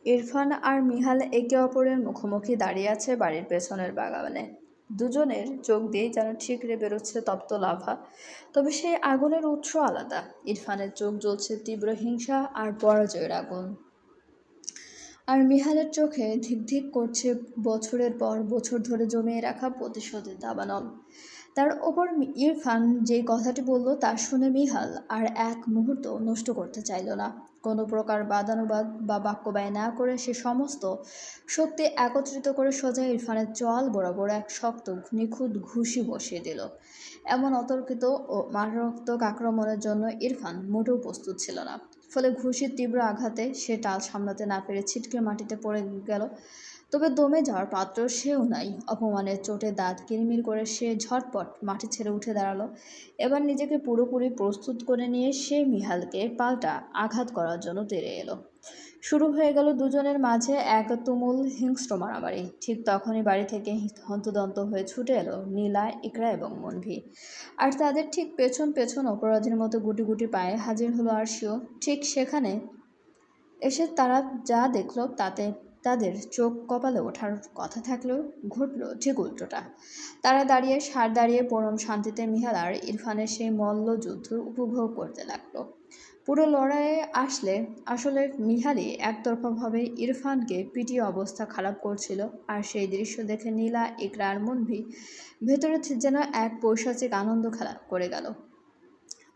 ইরফান আর মিহাল একে অপরের মুখোমুখি দাঁড়িয়ে আছে বাড়ির পেছনের বাগানে। দুজনের চোখ দিয়েই যেন ঠিকরে বেরোচ্ছে তপ্ত লাভা। তবে সেই আগুনের উৎস আলাদা। ইরফানের চোখ জ্বলছে তীব্র হিংসা আর পরাজয়ের আগুন, আর মিহালের চোখে ধিক ধিক করছে বছরের পর বছর ধরে জমিয়ে রাখা প্রতিশোধের দাবানল। তার ওপর ইরফান যেই কথাটি বলল তা শুনে মিহাল আর এক মুহূর্ত নষ্ট করতে চাইল না। কোনো প্রকার বাদানুবাদ বা বাক্য ব্যয় না করে সে সমস্ত শক্তি একত্রিত করে সোজা ইরফানের চোয়াল বরাবর এক শক্ত নিখুঁত ঘুষি বসিয়ে দিল। এমন অতর্কিত ও মারাত্মক আক্রমণের জন্য ইরফান মোটেও প্রস্তুত ছিল না। ফলে ঘুষির তীব্র আঘাতে সে টাল সামলাতে না পেরে ছিটকে মাটিতে পড়ে গেল। তবে দমে যাওয়ার পাত্র সেও নাই। অপমানের চোটে দাঁত কিরমির করে সে ঝটপট মাটি ছেড়ে উঠে দাঁড়ালো। এবার নিজেকে পুরোপুরি প্রস্তুত করে নিয়ে সে মিহালকে পাল্টা আঘাত করার জন্য তেড়ে এলো। শুরু হয়ে গেল দুজনের মাঝে এক তুমুল হিংস্র মারামারি। ঠিক তখনই বাড়ি থেকে হন্তদন্ত হয়ে ছুটে এলো নীলা, ইকরা এবং মনভি। আর তাদের ঠিক পেছন পেছন অপরাধীর মতো গুটি গুটি পায়ে হাজির হলো আরশিও। ঠিক সেখানে এসে তারা যা দেখল তাতে তাদের চোখ কপালে ওঠার কথা থাকলেও ঘটল ঠিক উল্টোটা। তারা দাঁড়িয়ে পরম শান্তিতে মিহাল আর ইরফানের সেই মল্লযুদ্ধ উপভোগ করতে লাগলো। পুরো লড়াইয়ে আসলে মিহালই একতরফাভাবে ইরফানকে পিটিয়ে অবস্থা খারাপ করছিল। আর সেই দৃশ্য দেখে নীলা, ইকরা আর মনভি ভেতরে যেন এক পৈশাচিক আনন্দ খেলা করে গেল।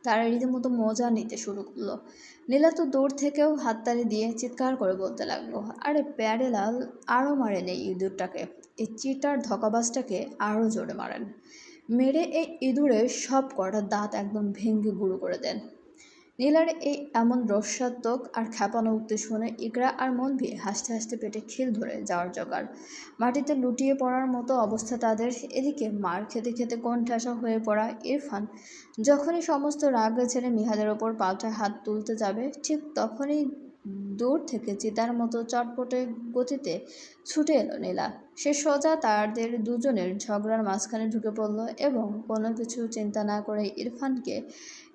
তারা রীতিমতো মজা নিতে শুরু করলো। নীলা তো দূর থেকেও হাততালি দিয়ে চিৎকার করে বলতে লাগলো, আরে প্যারেলাল, আরও মারেন এই ইঁদুরটাকে, এই চিটার ধকাবাজটাকে আরও জোরে মারেন, মেরে এই ইঁদুরের সব কটা দাঁত একদম ভেঙে গুঁড়ো করে দেন। নীলার এই এমন রসাত্মক আর খ্যাপানো উক্তি শুনে ইকরা আর মনভি হাসতে হাসতে পেটে খিল ধরে যাওয়ার জোগাড়। মাটিতে লুটিয়ে পড়ার মতো অবস্থা তাদের। এদিকে মার খেতে খেতে কোণঠাসা হয়ে পড়া ইরফান যখনই সমস্ত রাগ ছেড়ে মিহালের ওপর পাল্টা হাত তুলতে যাবে, ঠিক তখনই দূর থেকে চিতার মতো চটপটে গতিতে ছুটে এলো নীলা। সে সোজা তাদের দুজনের ঝগড়ার মাঝখানে ঢুকে পড়ল এবং কোনো কিছু চিন্তা না করে ইরফানকে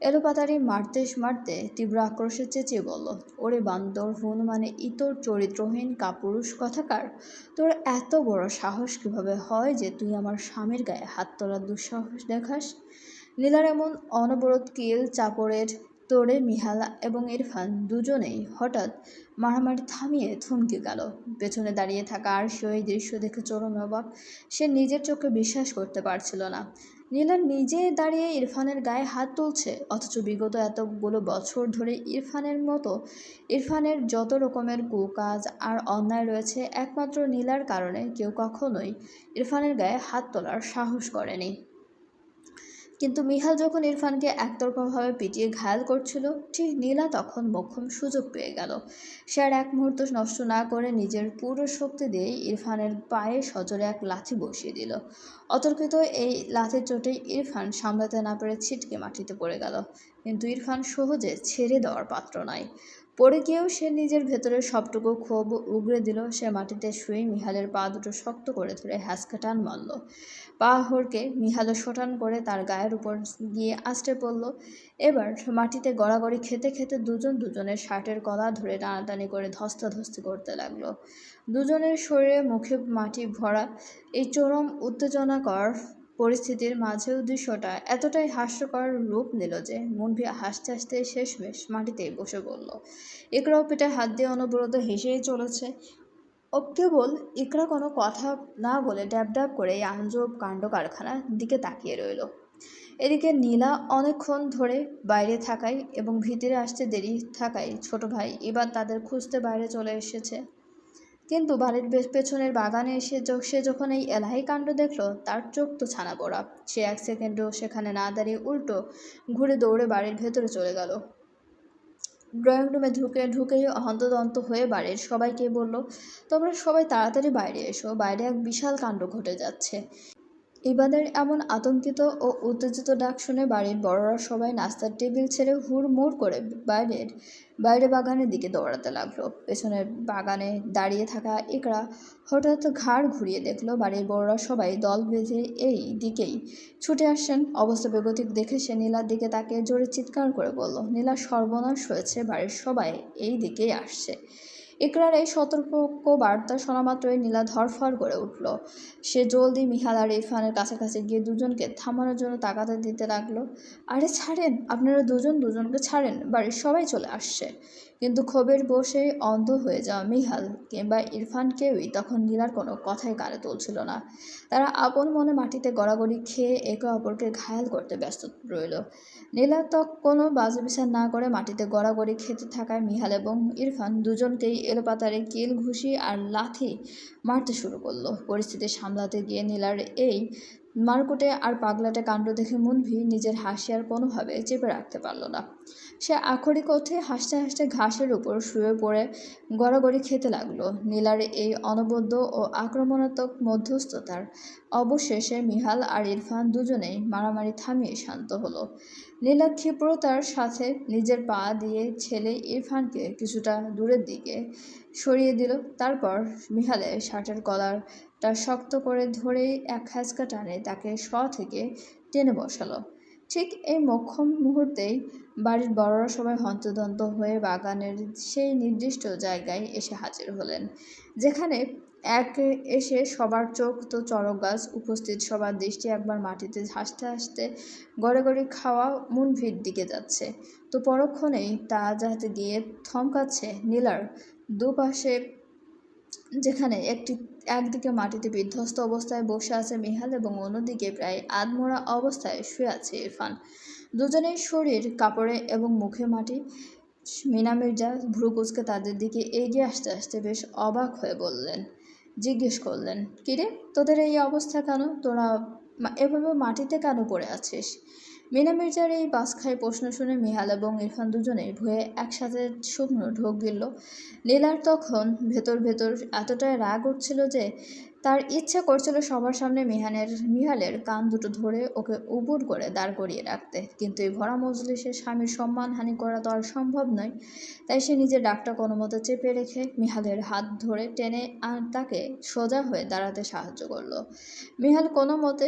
এলোপাতাড়ি মারতে মারতে তীব্র আক্রোশে চেঁচিয়ে বলল, ওরে বান্দর হুন, মানে ইতর চরিত্রহীন কাপুরুষ কথাকার, তোর এত বড় সাহস কিভাবে হয় যে তুই আমার স্বামীর গায়ে হাত তোলার দুঃসাহস দেখাস? নীলার এমন অনবরত কিল চাপড়ের তোড়ে মিহাল এবং ইরফান দুজনেই হঠাৎ মারামারি থামিয়ে থমকে গেল। পেছনে দাঁড়িয়ে থাকা আরশিও এই দৃশ্য দেখে চরম অবাক। সে নিজের চোখে বিশ্বাস করতে পারছিল না। নীলা নিজে দাঁড়িয়ে ইরফানের গায়ে হাত তুলছে, অথচ বিগত এতগুলো বছর ধরে ইরফানের যত রকমের কুকাজ আর অন্যায় রয়েছে, একমাত্র নীলার কারণে কেউ কখনোই ইরফানের গায়ে হাত তোলার সাহস করেনি। কিন্তু মিহাল যখন ইরফানকে একতরফাভাবে পিটিয়ে ঘায়াল করছিল, ঠিক নীলা তখন মোক্ষম সুযোগ পেয়ে গেল। সে আর এক মুহূর্ত নষ্ট না করে নিজের পুরো শক্তি দিয়ে ইরফানের পায়ে সজোরে এক লাথি বসিয়ে দিল। অতর্কিত এই লাথির চোটে ইরফান সামলাতে না পেরে ছিটকে মাটিতে পড়ে গেল। কিন্তু ইরফান সহজে ছেড়ে দেওয়ার পাত্র নয়। পড়ে গিয়েও সে নিজের ভেতরের সবটুকু ক্ষোভ উগরে দিল। সে মাটিতে শুয়ে মিহালের পা দুটো শক্ত করে ধরে হ্যাঁচকা টান মারল। পা হড়কে মিহালও শটান করে তার গায়ের উপর গিয়ে আছড়ে পড়ল। এবার মাটিতে গড়াগড়ি খেতে খেতে দুজনের শার্টের গলা ধরে টানাটানি করে ধস্তাধস্তি করতে লাগলো। দুজনের শরীরে মুখে মাটি ভরা এই চরম উত্তেজনাকর পরিস্থিতির মাঝেও দৃশ্যটা এতটাই হাস্যকর রূপ নিল যে মনভি হাসতে হাসতে শেষমেশ মাটিতেই বসে পড়ল। ইকরাও পেটে হাত দিয়ে অনবরত হেসেই চলেছে। ও কেবল ইকরা কোনো কথা না বলে ড্যাব ড্যাব করে এই আজব কাণ্ড কারখানার দিকে তাকিয়ে রইল। এদিকে নীলা অনেকক্ষণ ধরে বাইরে থাকায় এবং ভিতরে আসতে দেরি থাকায় ছোট ভাই এবার তাদের খুঁজতে বাইরে চলে এসেছে। কিন্তু বাড়ির পেছনের বাগানে এসে সে যখন এই এলাহি কাণ্ড দেখল, তার চোখ তো ছানা পড়া। সে এক সেকেন্ডও সেখানে না দাঁড়িয়ে উল্টো ঘুরে দৌড়ে বাড়ির ভেতরে চলে গেল। ড্রয়িং রুমে ঢুকেই হন্তদন্ত হয়ে বাড়ির সবাইকে বলল, তোমরা সবাই তাড়াতাড়ি বাইরে এসো, বাইরে এক বিশাল কাণ্ড ঘটে যাচ্ছে। ইবাদের এমন আতঙ্কিত ও উত্তেজিত ডাক শুনে বাড়ির বড়রা সবাই নাস্তার টেবিল ছেড়ে হুড়মুড় করে বাইরে বাগানের দিকে দৌড়াতে লাগলো। পেছনের বাগানে দাঁড়িয়ে থাকা ইকরা হঠাৎ ঘাড় ঘুরিয়ে দেখলো বাড়ির বড়রা সবাই দল বেঁধে এই দিকেই ছুটে আসছেন। অবস্থা বেগতিক দেখে সে নীলার দিকে তাকিয়ে জোরে চিৎকার করে বলল, নীলা, সর্বনাশ হয়েছে, বাড়ির সবাই এই দিকেই আসছে। ইকরার এই সতর্ক বার্তা শোনা মাত্রই নীলা ধরফর করে উঠল। সে জলদি মিহাল আর ইরফানের কাছাকাছি গিয়ে দুজনকে থামানোর জন্য তাগাদা দিতে লাগলো। আরে ছাড়েন, আপনারা দুজনকে ছাড়েন, বাড়ির সবাই চলে আসছে। কিন্তু ক্ষোভের বসে অন্ধ হয়ে যাওয়া মিহাল কিংবা ইরফান কেউই তখন নীলার কোনো কথাই কানে তুলছিল না। তারা আপন মনে মাটিতে গড়াগড়ি খেয়ে একে অপরকে ঘায়াল করতে ব্যস্ত রইল। নীলা তো কোনো বাজে বিচার না করে মাটিতে গড়াগড়ি খেতে থাকায় মিহাল এবং ইরফান দুজনকেই এলোপাতাড়ি কিল ঘুষি আর লাথি মারতে শুরু করলো। পরিস্থিতি সামলাতে গিয়ে নীলার এই মারকুটে আর পাগলাটে কাণ্ড দেখে মুনভি নিজের হাসি আর কোনোভাবে চেপে রাখতে পারল না। সে আক্ষরিক অর্থে হাসতে হাসতে ঘাসের উপর শুয়ে পড়ে গড়াগড়ি খেতে লাগলো। নীলার এই অনবদ্য ও আক্রমণাত্মক মধ্যস্থতার অবশেষে মিহাল আর ইরফান দুজনেই মারামারি থামিয়ে শান্ত হলো। নীলা ক্ষিপ্রতার সাথে নিজের পা দিয়ে ছেলে ইরফানকে কিছুটা দূরের দিকে সরিয়ে দিল। তারপর মিহালের শার্টের কলারটা শক্ত করে ধরেই এক হ্যাঁচকা টানে তাকে থেকে টেনে বসালো। ঠিক এই মোক্ষম মুহূর্তেই বাড়ির বড়রা সবাই হন্তদন্ত হয়ে বাগানের সেই নির্দিষ্ট জায়গায় এসে হাজির হলেন, যেখানে এসে সবার চোখ তো চড়ক গাছ। উপস্থিত সবার দৃষ্টি একবার মাটিতে হাসতে হাসতে গড়ে খাওয়া মুনভির দিকে যাচ্ছে। তো পরক্ষণেই তা যাতে গিয়ে থমকাচ্ছে নীলার দুপাশে, যেখানে একদিকে মাটিতে বিধ্বস্ত অবস্থায় বসে আছে মিহাল এবং অন্যদিকে প্রায় আধমরা অবস্থায় শুয়ে আছে ইরফান। দুজনের শরীর কাপড়ে এবং মুখে মাটি। মিনা মির্জা ভ্রু কুঁচকে তাদের দিকে এগিয়ে আসতে আসতে বেশ অবাক হয়ে জিজ্ঞেস করলেন, কিরে, তোদের এই অবস্থা কেন? তোরা এভাবে মাটিতে কেন পড়ে আছিস? মিনা মির্জার এই বাসখাই প্রশ্ন শুনে মিহাল এবং ইরফান দুজনেই ভয়ে একসাথে শুকনো ঢোক গিলল। নীলার তখন ভেতর এতটাই রাগ উঠছিল যে তার ইচ্ছে করছিল সবার সামনে মিহালের কান দুটো ধরে ওকে উপুর করে দাঁড় করিয়ে রাখতে, কিন্তু এই ভরা মজলিসে স্বামীর সম্মানহানি করা তো আর সম্ভব নয়। তাই সে নিজের ডাকটা কোনো মতো চেপে রেখে মিহালের হাত ধরে টেনে তাকে সোজা হয়ে দাঁড়াতে সাহায্য করলো। মিহাল কোনো মতে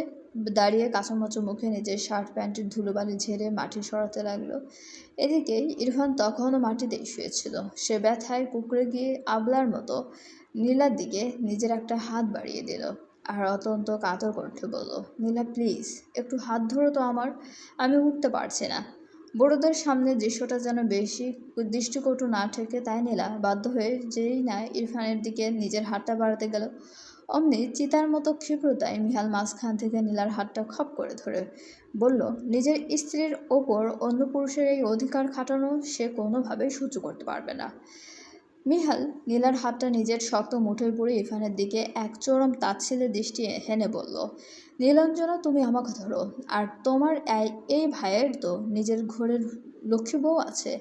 দাঁড়িয়ে কাঁচামাচু মুখে নিজের শার্ট প্যান্টের ধুলোবালি ঝেড়ে মাটি সরাতে লাগলো। এদিকে ইরফান তখনও মাটিতেই শুয়েছিল। সে ব্যথায় কুঁকড়ে গিয়ে আবলার মতো নীলার দিকে নিজের একটা হাত বাড়িয়ে দিল আর অত্যন্ত কাতর কণ্ঠে বলল, নীলা প্লিজ, একটু হাত ধরো তো আমার, আমি উঠতে পারছি না। বড়দের সামনে দৃশ্যটা যেন বেশি দৃষ্টিকটু না ঠেকে, তাই নীলা বাধ্য হয়ে যেই না ইরফানের দিকে নিজের হাতটা বাড়াতে গেল, অমনি চিতার মতো ক্ষিপ্রতায় মিহাল মাঝখান থেকে নীলার হাতটা খপ করে ধরে বলল, নিজের স্ত্রীর ওপর অন্য পুরুষের এই অধিকার খাটানো সে কোনোভাবেই সহ্য করতে পারবে না। মিহাল নীলার হাতটা নিজের শক্ত মুঠোয় পড়ে ইরফানের দিকে এক চরম তাচ্ছিল্যের দৃষ্টি হেনে বলল, নীলাঞ্জনা, তুমি আমাকে ধরো। আর তোমার এই ভাইয়ের তো নিজের ঘরের লক্ষ্মী বউ আছে,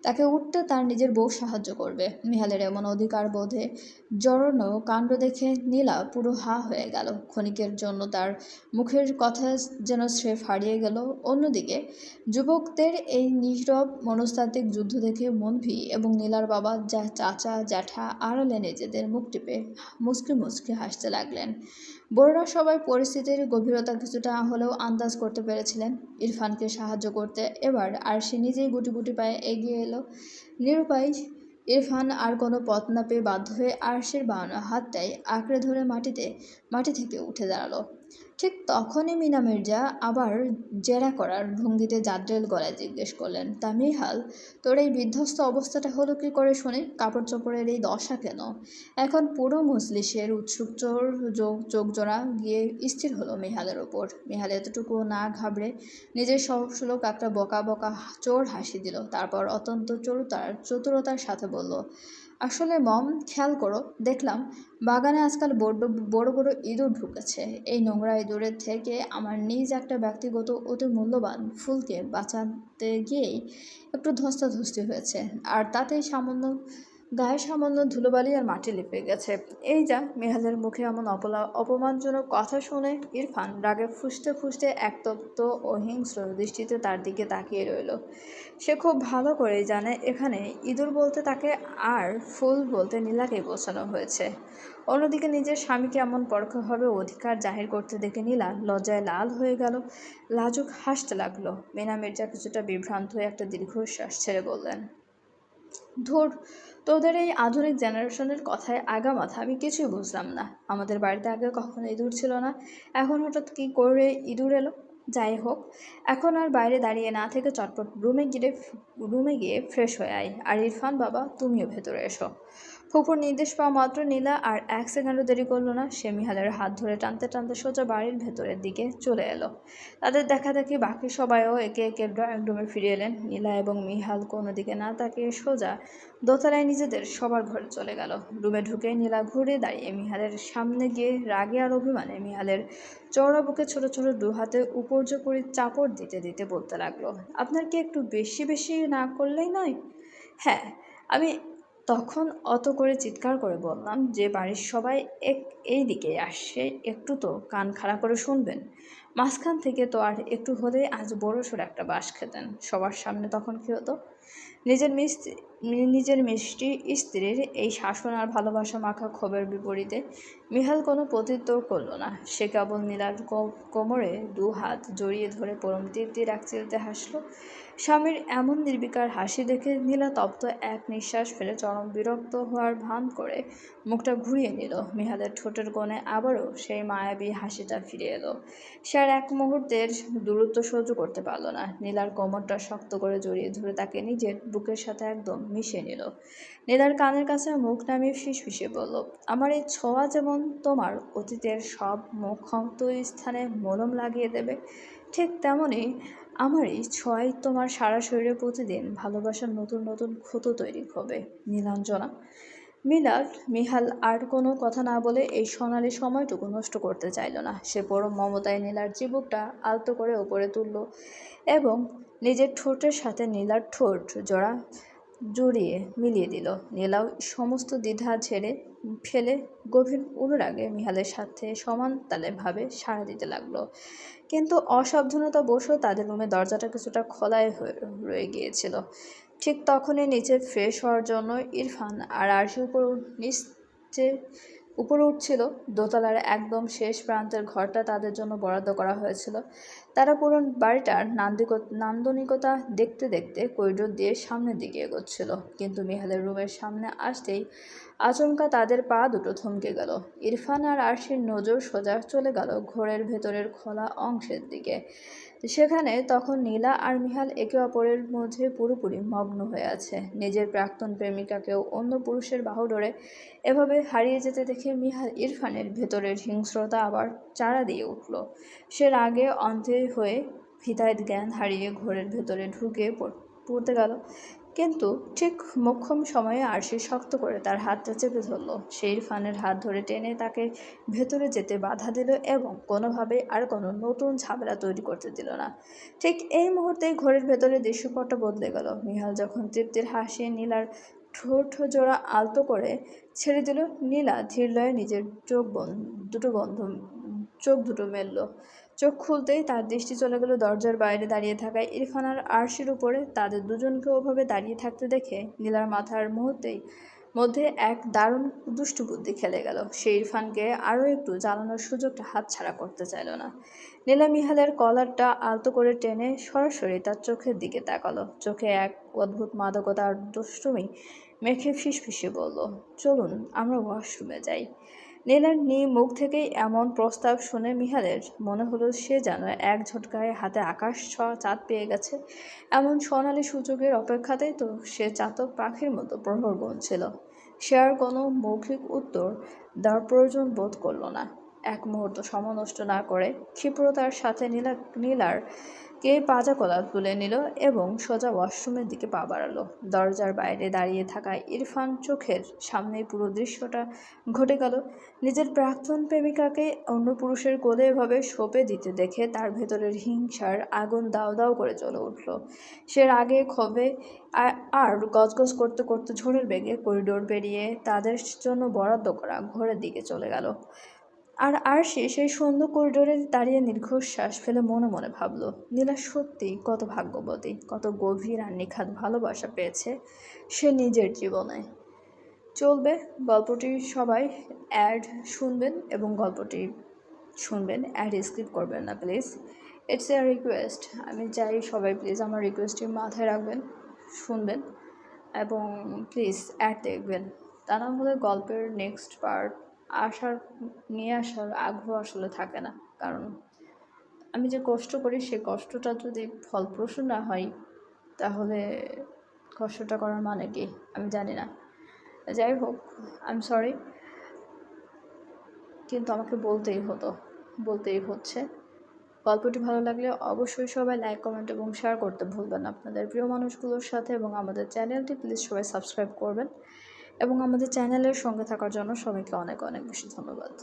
তাকে উঠতে তার নিজের বউ সাহায্য করবে। মিহালের এমন অধিকার বোধে জড়ানো কাণ্ড দেখে নীলা পুরো হা হয়ে গেল। ক্ষণিকের জন্য তার মুখের কথা যেন স্রেফ হারিয়ে গেল। অন্যদিকে যুবকদের এই নীরব মনস্তাত্ত্বিক যুদ্ধ দেখে মনভি এবং নীলার বাবা চাচা জ্যাঠা আড়ালে নিজেদের মুখ টিপে মুচকি হাসতে লাগলেন। বড়রা সবাই পরিস্থিতির গভীরতা কিছুটা হলেও আন্দাজ করতে পেরেছিলেন। ইরফানকে সাহায্য করতে এবার আর সে নিজেই গুটি পায়ে এগিয়ে এলো। নিরুপায় ইরফান আর কোনো পথ না পেয়ে বাধ্য হয়ে আরশির বানানো হাতটাই আঁকড়ে ধরে মাটি থেকে উঠে দাঁড়ালো। ঠিক তখনই মিনা মির্জা আবার জেরা করার ভঙ্গিতে জাদ্রেল গলায় জিজ্ঞেস করলেন, তা মিহাল, তোর এই বিধ্বস্ত অবস্থাটা হলো কি করে শুনে? কাপড় চোপড়ের এই দশা কেন? এখন পুরো মজলিসের উৎসুক চোখ জোড়া গিয়ে স্থির হলো মিহালের ওপর। মিহাল এতটুকু না ঘাবড়ে নিজের সহসুলক একটা বকা চোর হাসি দিল। তারপর অত্যন্ত চতুরতার সাথে বলল, আসলে মম, খেয়াল করো, দেখলাম বাগানে আজকাল বড় ইঁদুর ঢুকেছে। এই নোংরা ইঁদুরের থেকে আমার নিজ একটা ব্যক্তিগত অতি মূল্যবান ফুলকে বাঁচাতে গিয়েই একটু ধস্তাধস্তি হয়েছে, আর তাতেই গায়ে সামান্য ধুলোবালি আর মাটি লেপে গেছে। এই যা। মিহালের মুখে এমন অপমানজনক কথা শুনে ইরফান রাগে ফুঁসতে একতপ্ত ও হিংস্র দৃষ্টিতে তার দিকে তাকিয়ে রইল। সে খুব ভালো করেই জানে এখানে ইঁদুর বলতে তাকে আর ফুল বলতে নীলাকেই বোঝানো হয়েছে। অন্যদিকে নিজের স্বামীকে এমন পরোক্ষভাবে অধিকার জাহির করতে দেখে নীলা লজ্জায় লাল হয়ে গেল, লাজুক হাসতে লাগলো। মিনা মির্জা কিছুটা বিভ্রান্ত হয়ে একটা দীর্ঘশ্বাস ছেড়ে বললেন, ধুর, তোদের এই আধুনিক জেনারেশনের কথায় আগামাথা আমি কিছুই বুঝলাম না। আমাদের বাড়িতে আগে কখনো ইঁদুর ছিল না, এখন হঠাৎ কী করে ইঁদুর এলো? যাই হোক, এখন আর বাইরে দাঁড়িয়ে না থেকে চটপট রুমে গিয়ে ফ্রেশ হয়ে আয়। আর ইরফান বাবা, তুমিও ভেতরে এসো। ফুপুর নির্দেশ পাওয়া মাত্র নীলা আর এক সেকেন্ডও দেরি করলো না। সে মিহালের হাত ধরে টানতে টানতে সোজা বাড়ির ভেতরের দিকে চলে এলো। তাদের দেখা দেখি বাকি সবাইও একে একে ড্রয়িং রুমে ফিরে এলেন। নীলা এবং মিহাল কোনো দিকে না তাকিয়ে সোজা দোতলায় নিজেদের সবার ঘরে চলে গেল। রুমে ঢুকে নীলা ঘুরে দাঁড়িয়ে মিহালের সামনে গিয়ে রাগে আর অভিমানে মিহালের চওড়া বুকে ছোট ছোট দু হাতে উপর্য করে চাপড় দিতে দিতে বলতে লাগলো, আপনার কি একটু বেশি বেশি না করলেই নয়? হ্যাঁ, আমি তখন অত করে চিৎকার করে বললাম যে বাড়ির সবাই এই দিকেই আসছে, একটু তো কান খাড়া করে শুনবেন। মাঝখান থেকে তো আর একটু হলেই আজ বড়সড় একটা বাঁশ খেতেন। সবার সামনে তখন কী হতো? নিজের মিষ্টি স্ত্রীর এই শাসন আর ভালোবাসা মাখা ক্ষোভের বিপরীতে মিহাল কোনো প্রত্যুত্তর করল না। সে কেবল নীলার কোমরে দু হাত জড়িয়ে ধরে পরম তৃপ্তির এক চিলতে হাসল। স্বামীর এমন নির্বিকার হাসি দেখে নীলা তপ্ত এক নিঃশ্বাস ফেলে চরম বিরক্ত হওয়ার ভান করে মুখটা ঘুরিয়ে নিল। মিহালের ঠোঁটের কোণে আবারও সেই মায়াবী হাসিটা ফিরে এলো। সে আর এক মুহূর্তের দূরত্ব সহ্য করতে পারল না। নীলার কোমরটা শক্ত করে জড়িয়ে ধরে তাকে নিজের বুকের সাথে একদম মিশিয়ে নিল। নীলার কানের কাছে মুখ নামিয়ে ফিসফিসে বলল, আমার এই ছোঁয়া যেমন তোমার অতীতের সব মুখন্ত স্থানে মলম লাগিয়ে দেবে, ঠিক তেমনই আমার এই ছোঁয়াই তোমার সারা শরীরে প্রতিদিন ভালোবাসার নতুন নতুন ক্ষত তৈরি হবে নীলাঞ্জনা। মিহাল আর কোনো কথা না বলে এই সোনালি সময়টুকু নষ্ট করতে চাইল না। সে পরম মমতায় নীলার চিবুকটা আলতো করে উপরে তুলল এবং নিজের ঠোঁটের সাথে নীলার ঠোঁট জড়িয়ে মিলিয়ে দিল। নীলাও সমস্ত দ্বিধা ঝেড়ে ফেলে গভীর অনুরাগে মিহালের সাথে সমান তালে ভাবে সাড়া দিতে লাগলো। কিন্তু অসাবধানতাবশত তাদের রুমে দরজাটা কিছুটা খোলাই রয়ে গিয়েছিল। ঠিক তখনই নিচে ফ্রেশ হওয়ার জন্য ইরফান আর আরশি উপরে উঠছিল। দোতলার একদম শেষ প্রান্তের ঘরটা তাদের জন্য বরাদ্দ করা হয়েছিল। তারা পুরো বাড়িটার নান্দনিকতা দেখতে দেখতে করিডোর দিয়ে সামনের দিকে এগোচ্ছিল। কিন্তু মিহালের রুমের সামনে আসতেই আচমকা তাদের পা দুটো থমকে গেল। ইরফান আর আরশির নজর সোজা চলে গেল ঘরের ভেতরের খোলা অংশের দিকে। সেখানে তখন নীলা আর মিহাল একে অপরের মধ্যে পুরোপুরি মগ্ন হয়ে আছে। নিজের প্রাক্তন প্রেমিকাকেও অন্য পুরুষের বাহুডোরে এভাবে হারিয়ে যেতে দেখে ইরফানের ভেতরের হিংস্রতা আবার চাড়া দিয়ে উঠল। সে রাগে অন্ধে হয়ে হিতাহিত জ্ঞান হারিয়ে ঘরের ভেতরে ঢুকে পড়তে গেল। কিন্তু ঠিক মোক্ষম সময়ে আরশি শক্ত করে তার হাতটা চেপে ধরল। সে ইরফানের হাত ধরে টেনে তাকে ভেতরে যেতে বাধা দিল এবং কোনোভাবেই আর কোনো নতুন ঝামেলা তৈরি করতে দিল না। ঠিক এই মুহূর্তেই ঘরের ভেতরে দৃশ্যপটটা বদলে গেল। মিহাল যখন তৃপ্তির হাসি নীলার ঠোঁট জোড়া আলতো করে ছেড়ে দিল, নীলা ধীরলয়ে নিজের চোখ দুটো মেলল। চোখ খুলতেই তার দৃষ্টি চলে গেল দরজার বাইরে দাঁড়িয়ে থাকা ইরফান আর আরশির উপরে। তাদের দুজনকে ওভাবে দাঁড়িয়ে থাকতে দেখে নীলার মাথার মধ্যে এক দারুণ দুষ্টু বুদ্ধি খেলে গেল। সে ইরফানকে আরও একটু জ্বালানোর সুযোগটা হাতছাড়া করতে চাইল না। নীলা মিহালের কলারটা আলতো করে টেনে সরাসরি তার চোখের দিকে তাকালো। চোখে এক অদ্ভুত মাদকতা আর দুষ্টুমি মেখে ফিসফিসে বলল, চলুন আমরা ওয়াশরুমে যাই। নীলার মুখ থেকেই এমন প্রস্তাব শুনে মিহালের মনে হলো সে যেন এক ঝটকায় হাতে আকাশ ছোঁয়া চাঁদ পেয়ে গেছে। এমন সোনালি সুযোগের অপেক্ষাতেই তো সে চাতক পাখির মতো প্রহর গুনছিল। সে আর কোনো মৌখিক উত্তর দেওয়ার প্রয়োজন বোধ করল না। এক মুহূর্ত সময় নষ্ট না করে ক্ষিপ্রতার সাথে নীলার পাজা কলা তুলে নিল এবং সোজা ওয়াশরুমের দিকে পা বাড়ালো। দরজার বাইরে দাঁড়িয়ে থাকা ইরফান চোখের সামনেই পুরো দৃশ্যটা ঘটে গেল। নিজের প্রাক্তন প্রেমিকাকে অন্য পুরুষের কোলে এভাবে সঁপে দিতে দেখে তার ভেতরের হিংসার আগুন দাউ দাউ করে জ্বলে উঠল। সে রাগে ক্ষোভে আর গজগজ করতে করতে ঝড়ের বেগে করিডোর পেরিয়ে তাদের জন্য বরাদ্দ করা ঘরের দিকে চলে গেল। আর আরশি সেই সুন্দর করিডোরে দাঁড়িয়ে দীর্ঘশ্বাস ফেলে মনে মনে ভাবল, নীলা সত্যি কত ভাগ্যবতী, কত গভীর আর নিখাদ ভালোবাসা পেয়েছে সে নিজের জীবনে। চলবে গল্পটি সবাই অ্যাড শুনবেন এবং গল্পটি শুনবেন, অ্যাড স্কিপ করবেন না প্লিজ। It's a request. আমি চাই সবাই প্লিজ আমার রিকোয়েস্টটি মাথায় রাখবেন, শুনবেন এবং প্লিজ অ্যাড দেখবেন, তা না হলে গল্পের নেক্সট পার্ট নিয়ে আসার আগ্রহ আসলে থাকে না। কারণ আমি যে কষ্ট করি সেই কষ্টটা যদি ফলপ্রসূ না হয় তাহলে কষ্টটা করার মানে কি আমি জানি না। যাই হোক, আই এম সরি, কিন্তু আমাকে বলতেই হচ্ছে। গল্পটি ভালো লাগলে অবশ্যই সবাই লাইক, কমেন্ট এবং শেয়ার করতে ভুলবেন না আপনাদের প্রিয় মানুষগুলোর সাথে, এবং আমাদের চ্যানেলটি প্লিজ সবাই সাবস্ক্রাইব করবেন, এবং আমাদের চ্যানেলের সঙ্গে থাকার জন্য সবাইকে অনেক অনেক বেশি ধন্যবাদ।